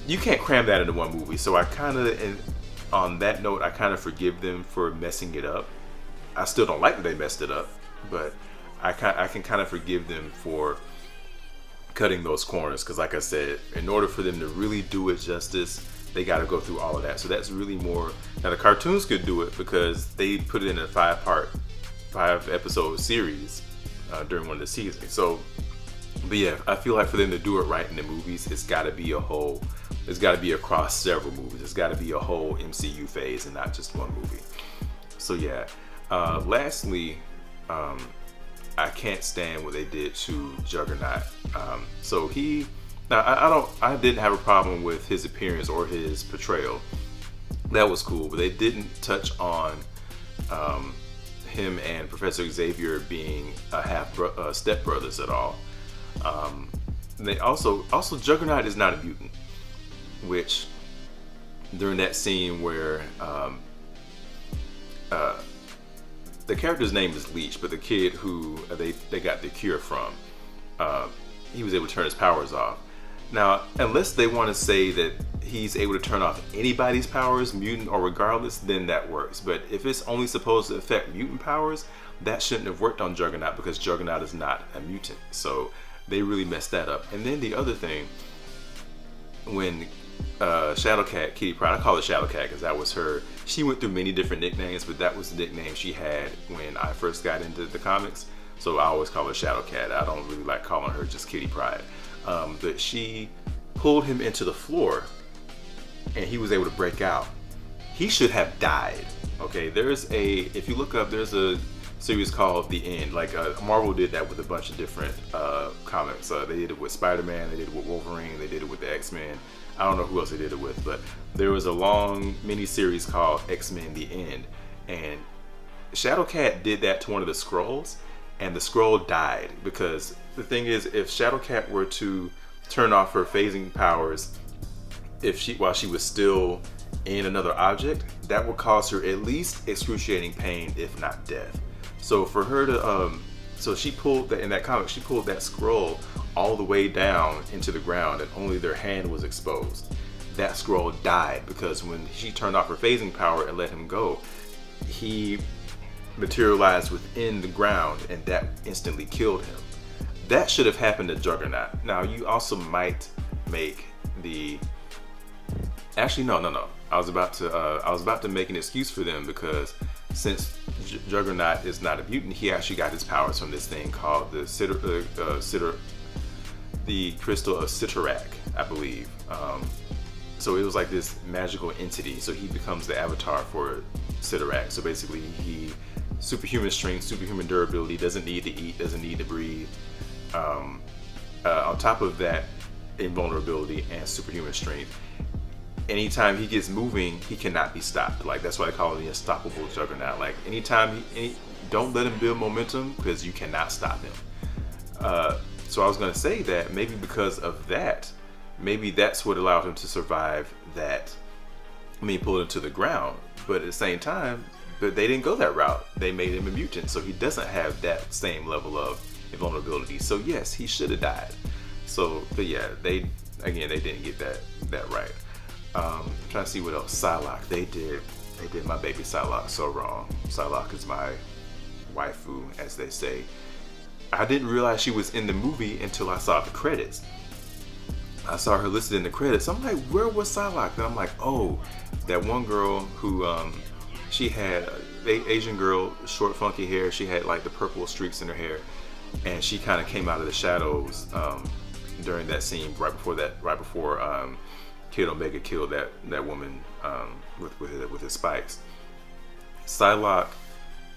you can't cram that into one movie. So I kind of, on that note, I kind of forgive them for messing it up. I still don't like that they messed it up, but I can kind of forgive them for cutting those corners, because like I said, in order for them to really do it justice, they got to go through all of that. So that's really more, now the cartoons could do it because they put it in a 5-episode series during one of the seasons. So, but yeah, I feel like for them to do it right in the movies, it's got to be a whole, it's got to be across several movies. It's got to be a whole MCU phase and not just one movie. So yeah, lastly, I can't stand what they did to Juggernaut. So he, now I didn't have a problem with his appearance or his portrayal. That was cool, but they didn't touch on him and Professor Xavier being stepbrothers at all. And they also Juggernaut is not a mutant, which during that scene where the character's name is Leech, but the kid who they got the cure from, he was able to turn his powers off. Now, unless they want to say that he's able to turn off anybody's powers, mutant or regardless, then that works. But if it's only supposed to affect mutant powers, that shouldn't have worked on Juggernaut, because Juggernaut is not a mutant. So they really messed that up. And then the other thing, when Shadowcat, Kitty Pryde, I call it Shadowcat because that was her, she went through many different nicknames, but that was the nickname she had when I first got into the comics. So I always call her Shadowcat. I don't really like calling her just Kitty Pryde. But she pulled him into the floor and he was able to break out. He should have died. Okay, if you look up, there's a series called The End. Like Marvel did that with a bunch of different comics. They did it with Spider-Man, they did it with Wolverine, they did it with the X-Men. I don't know who else they did it with, but there was a long mini series called X-Men The End, and Shadowcat did that to one of the Skrulls, and the Skrull died. Because the thing is, if Shadowcat were to turn off her phasing powers while she was still in another object, that would cause her at least excruciating pain, if not death. So for her to so she pulled that, in that comic, she pulled that Skrull all the way down into the ground and only their hand was exposed. That Skrull died because when she turned off her phasing power and let him go, he materialized within the ground and that instantly killed him. That should have happened to Juggernaut. Now you also might make the, actually no. I was about to make an excuse for them, because since Juggernaut is not a mutant, he actually got his powers from this thing called the crystal of Cyttorak, I believe. So it was like this magical entity. So he becomes the avatar for Cyttorak. So basically, he superhuman strength, superhuman durability, doesn't need to eat, doesn't need to breathe. On top of that, invulnerability and superhuman strength, anytime he gets moving, he cannot be stopped. Like, that's why I call him the unstoppable juggernaut. Like, anytime don't let him build momentum, because you cannot stop him. So I was going to say that maybe because of that, maybe that's what allowed him to survive that. I mean, pulled him to the ground, but at the same time, but they didn't go that route. They made him a mutant, so he doesn't have that same level of invulnerability. So yes, he should have died. So, but yeah, they didn't get that right. I'm trying to see what else. Psylocke, they did my baby Psylocke so wrong. Psylocke is my waifu, as they say. I didn't realize she was in the movie until I saw the credits. I saw her listed in the credits. I'm like, where was Psylocke? And I'm like, oh, that one girl who, she had Asian girl, short funky hair. She had like the purple streaks in her hair, and she kind of came out of the shadows during that scene right before Kid Omega killed that woman with his spikes. Psylocke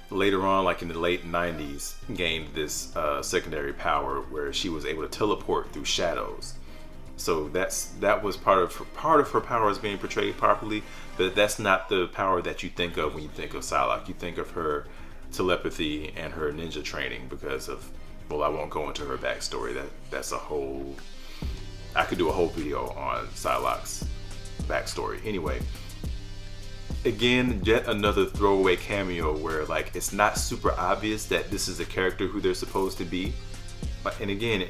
later on, like in the late 90s, gained this secondary power where she was able to teleport through shadows. So that was part of her powers being portrayed properly, but that's not the power that you think of when you think of Psylocke. You think of her telepathy and her ninja training because of, well, I won't go into her backstory. That's a whole, I could do a whole video on Psylocke's backstory. Anyway, again, yet another throwaway cameo where like it's not super obvious that this is a character who they're supposed to be. And again,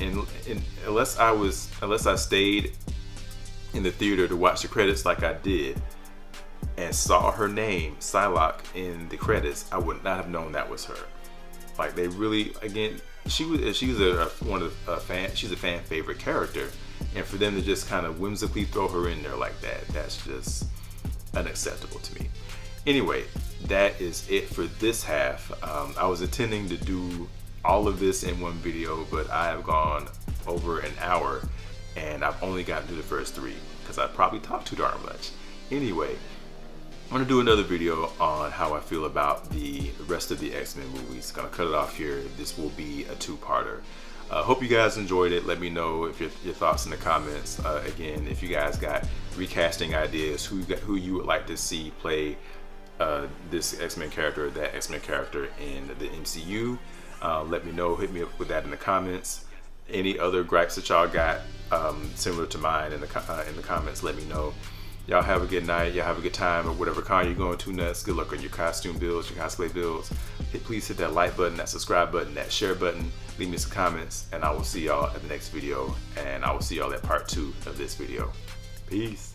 unless I stayed in the theater to watch the credits like I did and saw her name Psylocke in the credits, I would not have known that was her. Like, they really, again, she's a fan favorite character, and for them to just kind of whimsically throw her in there like that, that's just unacceptable to me. Anyway, that is it for this half. I was intending to do all of this in one video, but I have gone over an hour and I've only gotten to the first 3 because I probably talked too darn much. Anyway, I'm gonna do another video on how I feel about the rest of the X-Men movies. Gonna cut it off here. This will be a 2-parter. Hope you guys enjoyed it. Let me know if your thoughts in the comments. Again, if you guys got recasting ideas, who you would like to see play this X-Men character or that X-Men character in the MCU. Let me know. Hit me up with that in the comments. Any other gripes that y'all got similar to mine in the comments, let me know. Y'all have a good night. Y'all have a good time at whatever con you're going to next. Good luck on your costume builds, your cosplay builds. Please hit that like button, that subscribe button, that share button. Leave me some comments, and I will see y'all at the next video. And I will see y'all at part 2 of this video. Peace.